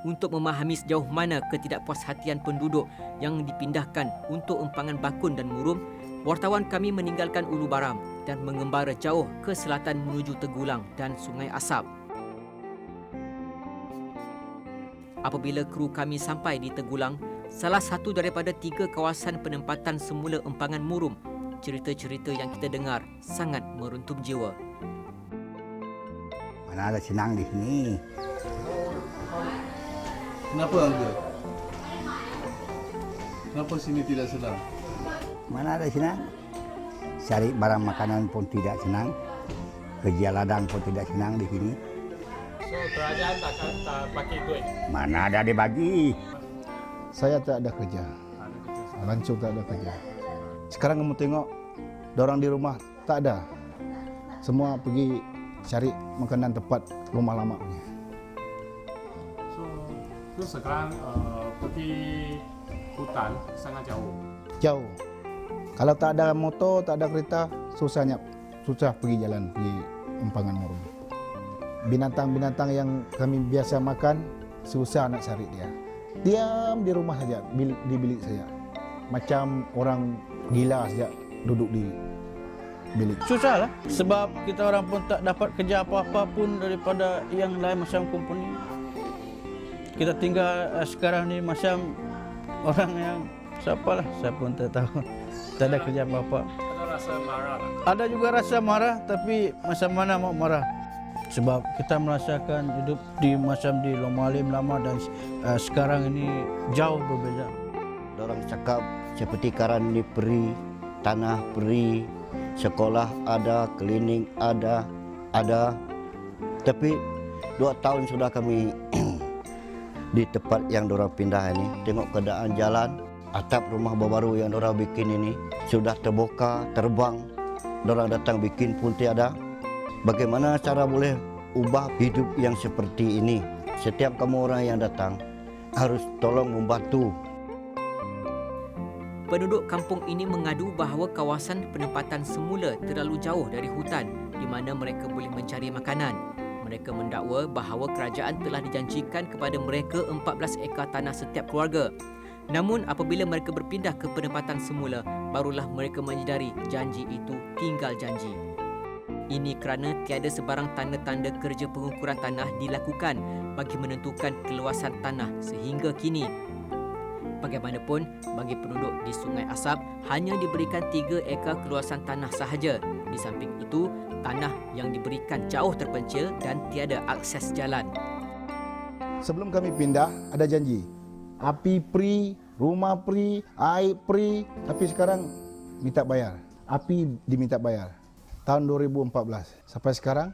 untuk memahami sejauh mana ketidakpuashatian penduduk yang dipindahkan untuk empangan Bakun dan Murum, wartawan kami meninggalkan Ulu Baram dan mengembara jauh ke selatan menuju Tegulang dan Sungai Asap. Apabila kru kami sampai di Tegulang, salah satu daripada 3 kawasan penempatan semula empangan Murum, cerita-cerita yang kita dengar sangat meruntum jiwa. Mana ada senang di sini. Kenapa Uncle? Kenapa sini tidak senang? Mana ada senang. Cari barang makanan pun tidak senang. Kerja ladang pun tidak senang di sini. So, kerajaan tak pakai duit. Mana ada dibagi. Saya tak ada kerja. Lancung tak ada kerja. Sekarang kamu tengok, dorang di rumah tak ada. Semua pergi cari makanan tempat rumah lama punya. So sekarang pergi hutan sangat jauh. Jauh. Kalau tak ada motor, tak ada kereta, susah pergi jalan, pergi empangan Murum. Binatang-binatang yang kami biasa makan, susah nak cari dia. Diam di rumah saja, di bilik saja. Macam orang gila saja duduk di bilik. Susah lah, sebab kita orang pun tak dapat kerja apa-apa pun daripada yang lain macam company. Kita tinggal sekarang ni macam orang yang siapalah, saya pun tak tahu. Tak ada kerja apa-apa. Ada rasa marah tak? Ada juga rasa marah, tapi macam mana mau marah? Sebab kita merasakan hidup macam di Loma Lim lama dan sekarang ini jauh berbeza. Orang cakap seperti Karan ni peri, tanah peri, sekolah ada, klinik ada. Tapi 2 tahun sudah kami di tempat yang dorang pindah ini. Tengok keadaan jalan, atap rumah baru yang dorang bikin ini sudah terbuka, terbang. Dorang datang bikin pun tiada. Bagaimana cara boleh ubah hidup yang seperti ini? Setiap kamu orang yang datang harus tolong membantu. Penduduk kampung ini mengadu bahawa kawasan penempatan semula terlalu jauh dari hutan di mana mereka boleh mencari makanan. Mereka mendakwa bahawa kerajaan telah dijanjikan kepada mereka 14 ekar tanah setiap keluarga. Namun apabila mereka berpindah ke penempatan semula, barulah mereka menyedari janji itu tinggal janji. Ini kerana tiada sebarang tanda-tanda kerja pengukuran tanah dilakukan bagi menentukan keluasan tanah sehingga kini. Bagaimanapun, bagi penduduk di Sungai Asap hanya diberikan 3 ekar keluasan tanah sahaja. Di samping itu, tanah yang diberikan jauh terpencil dan tiada akses jalan. Sebelum kami pindah, ada janji. Api free, rumah free, air free. Tapi sekarang minta bayar. Api diminta bayar. Tahun 2014 sampai sekarang.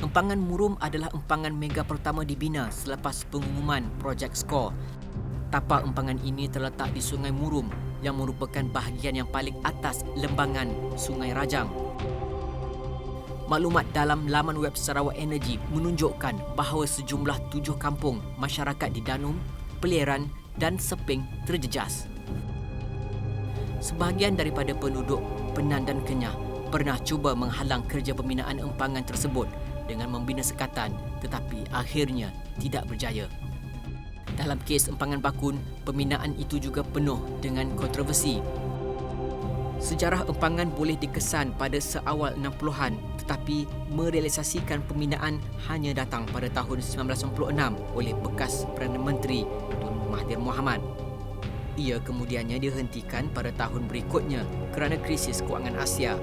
Empangan Murum adalah empangan mega pertama dibina selepas pengumuman Projek Skor. Tapak empangan ini terletak di Sungai Murum yang merupakan bahagian yang paling atas lembangan Sungai Rajang. Maklumat dalam laman web Sarawak Energy menunjukkan bahawa sejumlah 7 kampung masyarakat di Danum, Peliran dan Seping terjejas. Sebahagian daripada penduduk Penan dan Kenyah pernah cuba menghalang kerja pembinaan empangan tersebut dengan membina sekatan tetapi akhirnya tidak berjaya. Dalam kes empangan Bakun, pembinaan itu juga penuh dengan kontroversi. Sejarah empangan boleh dikesan pada seawal 60-an tetapi merealisasikan pembinaan hanya datang pada tahun 1996 oleh bekas Perdana Menteri Tun Mahathir Mohamad. Ia kemudiannya dihentikan pada tahun berikutnya kerana krisis kewangan Asia.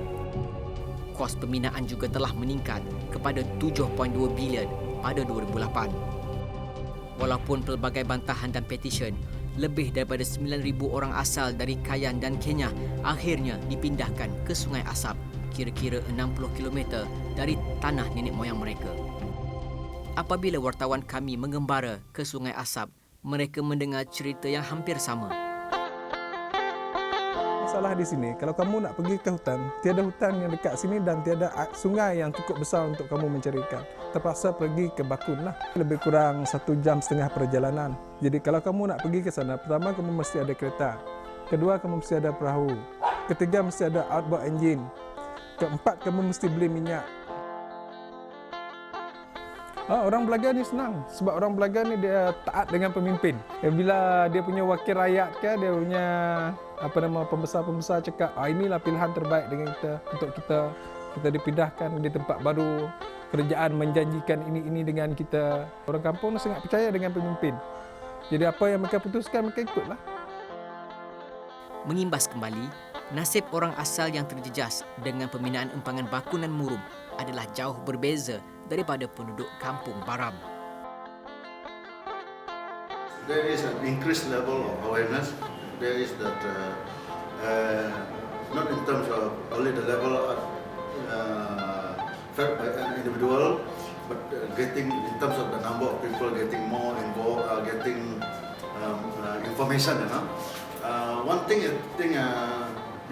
Kos pembinaan juga telah meningkat kepada 7.2 bilion pada 2008. Walaupun pelbagai bantahan dan petisyen, lebih daripada 9,000 orang asal dari Kayan dan Kenyah akhirnya dipindahkan ke Sungai Asap, kira-kira 60 km dari tanah nenek moyang mereka. Apabila wartawan kami mengembara ke Sungai Asap, mereka mendengar cerita yang hampir sama. Masalah di sini, kalau kamu nak pergi ke hutan, tiada hutan yang dekat sini dan tiada sungai yang cukup besar untuk kamu mencari ikan. Terpaksa pergi ke Bakun lah. Lebih kurang 1,5 jam perjalanan. Jadi kalau kamu nak pergi ke sana, pertama kamu mesti ada kereta. Kedua, kamu mesti ada perahu. Ketiga, mesti ada outboard engine. Keempat, kamu mesti beli minyak. Orang Belaga ni senang sebab orang Belaga ni dia taat dengan pemimpin. Bila dia punya wakil rakyat ke, dia punya pembesar-pembesar cakap, inilah pilihan terbaik dengan kita untuk kita dipindahkan di tempat baru, kerajaan menjanjikan ini dengan kita. Orang kampung ni sangat percaya dengan pemimpin. Jadi apa yang mereka putuskan mereka ikutlah. Mengimbas kembali, nasib orang asal yang terjejas dengan pembinaan empangan Bakunan Murum adalah jauh berbeza daripada penduduk kampung Baram. There is an increased level of awareness. There is that not in terms of only the level of felt by an individual, but getting in terms of the number of people getting more involved, getting information. One thing I think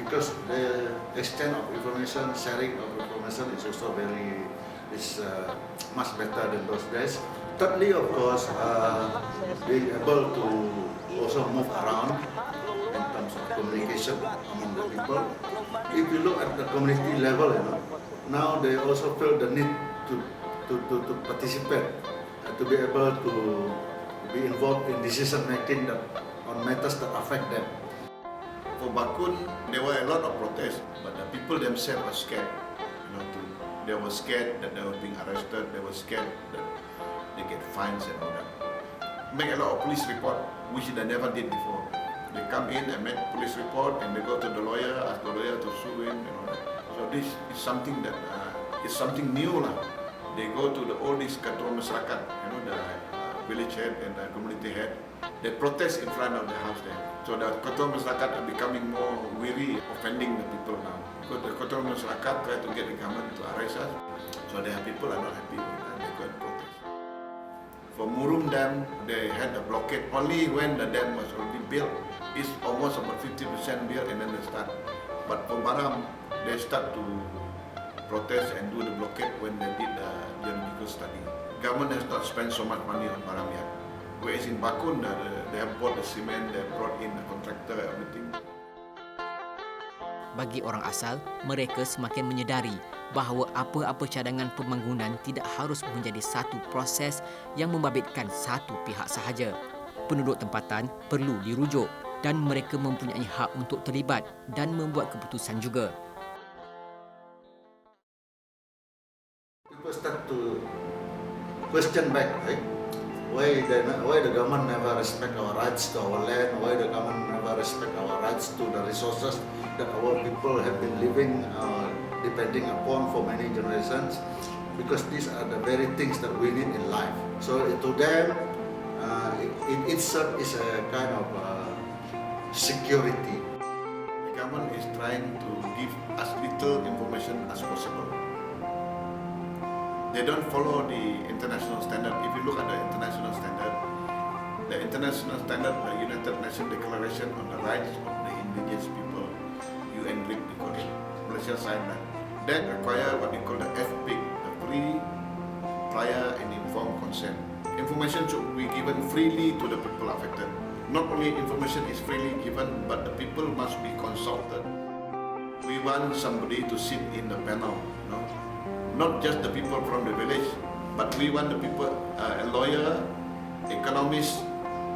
because the extent of information, sharing of information is also much better than those days. Thirdly, of course, being able to also move around in terms of communication among the people. If you look at the community level, now they also feel the need to participate, to be able to be involved in decision making on matters that affect them. For Bakun, there were a lot of protests, but the people themselves were scared. They were scared that they were being arrested. They were scared that they get fines and all that. Make a lot of police report, which they never did before. They come in and make police report, and they go to the lawyer, ask the lawyer to sue him and all that. So this is something that is something new lah. They go to all these ketua masyarakat, the village head and the community head. They protest in front of the house there. So the ketua masyarakat are becoming more weary, offending the people now. Because the ketua masyarakat try to get the government to arrest us. So their people are not happy with that. They go and protest. For Murum Dam, they had a blockade only when the dam was already built. It's almost about 50% built and then they start. But for Baram, they start to protest and do the blockade when they did the geological study. Government has not spent so much money on Baram yet. Whereas in Bakun, they have bought the cement, they have brought in the contractor, everything. Bagi orang asal, mereka semakin menyedari bahawa apa-apa cadangan pembangunan tidak harus menjadi satu proses yang membabitkan satu pihak sahaja. Penduduk tempatan perlu dirujuk dan mereka mempunyai hak untuk terlibat dan membuat keputusan juga. People start to question back, right? Why the government never respect our rights to our land? Why the government never respect our rights to the resources that our people have been living, depending upon for many generations? Because these are the very things that we need in life. So to them, it itself is a kind of security. The government is trying to give as little information as possible. They don't follow the international standard. If you look at the international standard, the United Nations Declaration on the Rights of the Indigenous People, UN RIP, they call it. Malaysia signed that. That require what we call the FPIC, the free, prior and informed consent. Information should be given freely to the people affected. Not only information is freely given, but the people must be consulted. We want somebody to sit in the panel, not just the people from the village, but we want the people, a lawyer, economist,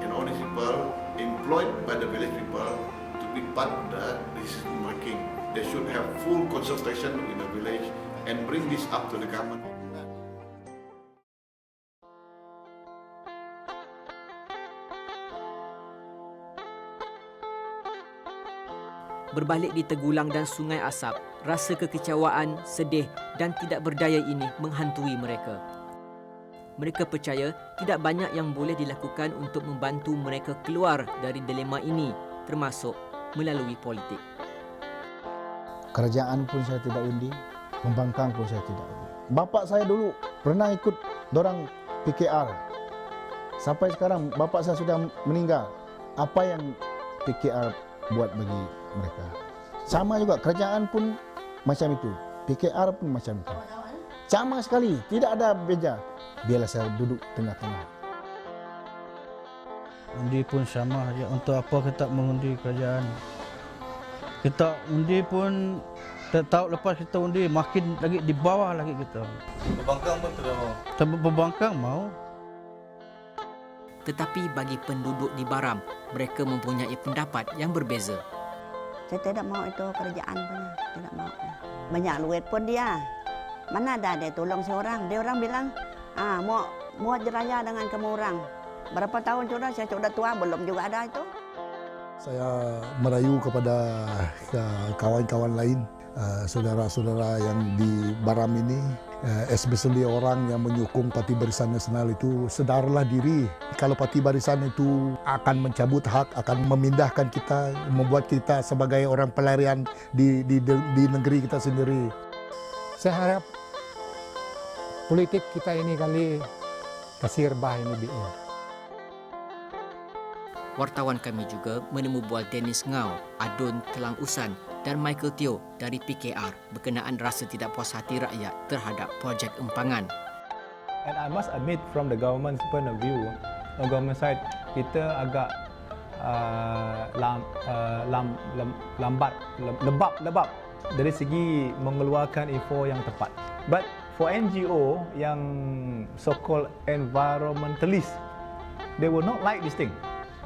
and all these people employed by the village people to be part of the decision making. They should have full consultation in the village and bring this up to the government. Berbalik di Tegulang dan Sungai Asap, rasa kekecewaan, sedih dan tidak berdaya ini menghantui mereka. Mereka percaya tidak banyak yang boleh dilakukan untuk membantu mereka keluar dari dilema ini, termasuk melalui politik. Kerajaan pun saya tidak undi, pembangkang pun saya tidak undi. Bapak saya dulu pernah ikut dorang PKR. Sampai sekarang bapak saya sudah meninggal. Apa yang PKR buat bagi mereka? Sama juga kerajaan pun macam itu, PKR pun macam itu. Sama sekali, tidak ada beza. Biarlah saya duduk tengah-tengah. Undi pun sama saja. Untuk apa kita mengundi kerajaan? Kita undi pun Tahun lepas kita undi makin lagi di bawah lagi kita. Pembangkang pun tidak mau. Pembangkang mau. Tetapi bagi penduduk di Baram, mereka mempunyai pendapat yang berbeza. Saya tidak mau itu kerjaan punya, tidak mau. Banyak duit pun dia. Mana ada dia tolong seorang. Dia orang bilang, mau jeraya dengan kamu orang. Berapa tahun sudah, saya sudah tua, belum juga ada itu. Saya merayu kepada kawan-kawan lain, saudara-saudara yang di Baram ini, especially orang yang menyokong Parti Barisan Nasional itu, sedarlah diri. Kalau Parti Barisan itu akan mencabut hak, akan memindahkan kita, membuat kita sebagai orang pelarian di negeri kita sendiri. Saya harap politik kita ini kali kasih rebah ini BN. Wartawan kami juga menemu bual Dennis Ngau, Adun Telang Usan dan Michael Teo dari PKR berkenaan rasa tidak puas hati rakyat terhadap projek empangan. And I must admit from the government's point of view, on government side, kita agak lebab dari segi mengeluarkan info yang tepat. But for NGO yang so-called environmentalist, they will not like this thing.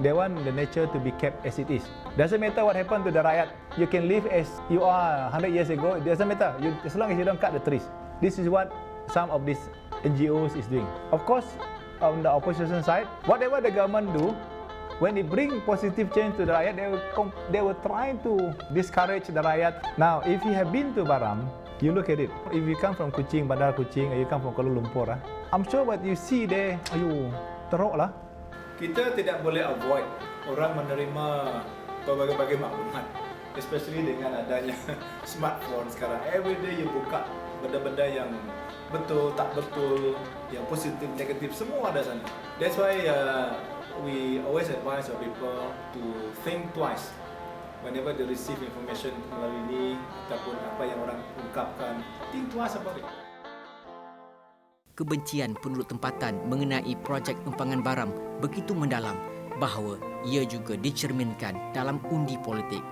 They want the nature to be kept as it is. Doesn't matter what happened to the rakyat. You can live as you are 100 years ago. It doesn't matter. As long as you don't cut the trees. This is what some of these NGOs is doing. Of course, on the opposition side, whatever the government do, when it bring positive change to the rakyat, they will try to discourage the rakyat. Now, if you have been to Baram, you look at it. If you come from Kuching, Bandar Kuching, or you come from Kuala Lumpur, I'm sure what you see there, teruk lah. Kita tidak boleh avoid orang menerima berbagai maklumat, especially dengan adanya smartphone sekarang. Every day you buka benda-benda yang betul, tak betul, yang positif, negatif, semua ada sana. That's why we always advise our people to think twice whenever they receive information melalui ini ataupun apa yang orang ungkapkan. Think twice about it. Kebencian penduduk tempatan mengenai projek empangan Baram begitu mendalam bahawa ia juga dicerminkan dalam undi politik.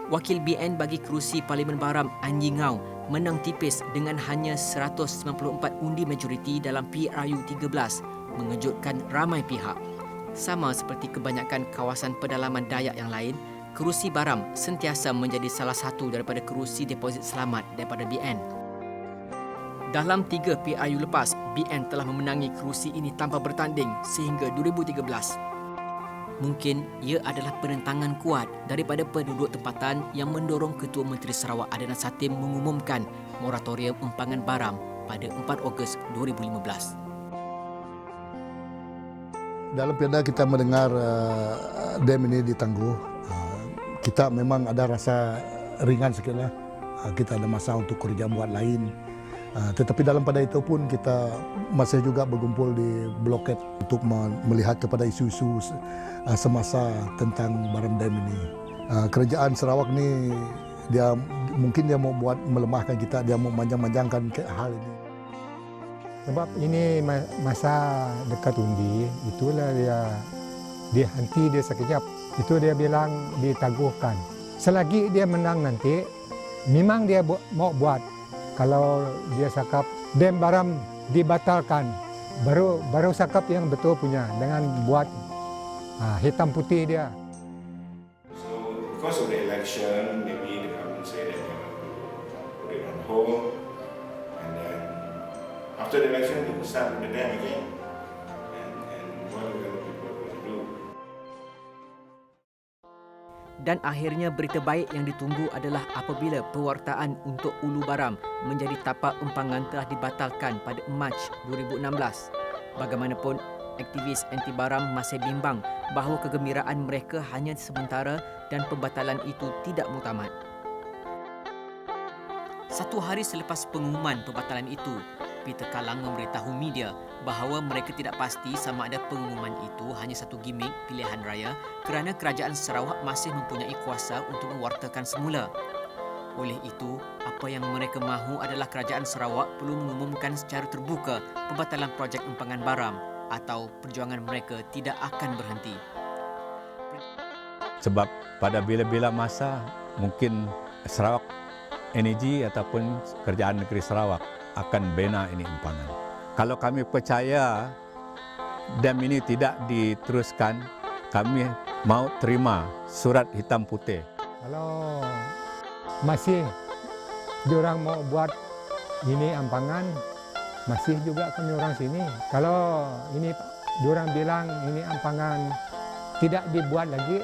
Wakil BN bagi kerusi Parlimen Baram, Anji Ngau, menang tipis dengan hanya 194 undi majoriti dalam PRU 13, mengejutkan ramai pihak. Sama seperti kebanyakan kawasan pedalaman Dayak yang lain, kerusi Baram sentiasa menjadi salah satu daripada kerusi deposit selamat daripada BN. Dalam 3 PRU lepas, BN telah memenangi kerusi ini tanpa bertanding sehingga 2013. Mungkin ia adalah penentangan kuat daripada penduduk tempatan yang mendorong Ketua Menteri Sarawak Adnan Satim mengumumkan moratorium empangan Baram pada 4 Ogos 2015. Dalam perda kita mendengar dam ini ditangguh, kita memang ada rasa ringan sikitlah. Kita ada masa untuk kerja buat lain. Tetapi dalam pada itu pun kita masih juga berkumpul di Blok F untuk melihat kepada isu-isu semasa tentang Baram Dam ini. Kerajaan Sarawak ni mungkin dia mau buat melemahkan kita, dia mau manjang-manjangkan hal ini. Sebab ini masa dekat undi, itulah dia henti dia sekejap. Itu dia bilang ditangguhkan. Selagi dia menang nanti, memang dia mau buat. Kalau dia cakap dam Baram dibatalkan, baru cakap yang betul punya dengan buat hitam putih dia. So because of the election, maybe the government say that they want to put it on hold, and then after the election they will start with the dam again. And what are the people going to do? Dan akhirnya berita baik yang ditunggu adalah apabila pewartaan untuk Ulu Baram menjadi tapak empangan telah dibatalkan pada Mac 2016. Bagaimanapun, aktivis anti Baram masih bimbang bahawa kegembiraan mereka hanya sementara dan pembatalan itu tidak muktamad. 1 hari selepas pengumuman pembatalan itu, Peter Kalang memberitahu media bahawa mereka tidak pasti sama ada pengumuman itu hanya satu gimmick pilihan raya kerana kerajaan Sarawak masih mempunyai kuasa untuk mewartakan semula. Oleh itu, apa yang mereka mahu adalah kerajaan Sarawak perlu mengumumkan secara terbuka pembatalan projek empangan Baram atau perjuangan mereka tidak akan berhenti. Sebab pada bila-bila masa mungkin Sarawak energi ataupun Kerajaan Negeri Sarawak akan bina ini empangan. Kalau kami percaya dam ini tidak diteruskan, kami mau terima surat hitam putih. Kalau masih diorang mau buat ini empangan, masih juga kami orang sini. Kalau ini diorang bilang ini empangan tidak dibuat lagi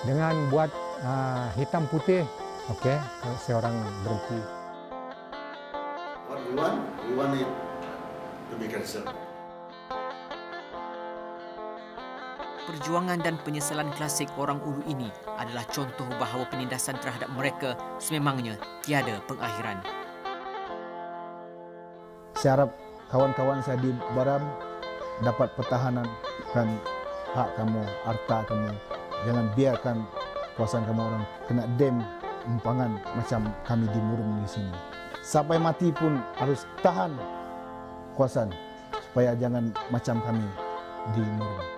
dengan buat hitam putih, oke, seorang berhenti. What we want it to be cancelled. Perjuangan dan penyesalan klasik orang Ulu ini adalah contoh bahawa penindasan terhadap mereka sememangnya tiada pengakhiran. Saya harap kawan-kawan saya di Baram dapat pertahankan hak kamu, harta kamu. Jangan biarkan kawasan kamu orang kena dam empangan macam kami di Murung di sini. Sampai mati pun harus tahan kawasan supaya jangan macam kami di Murung.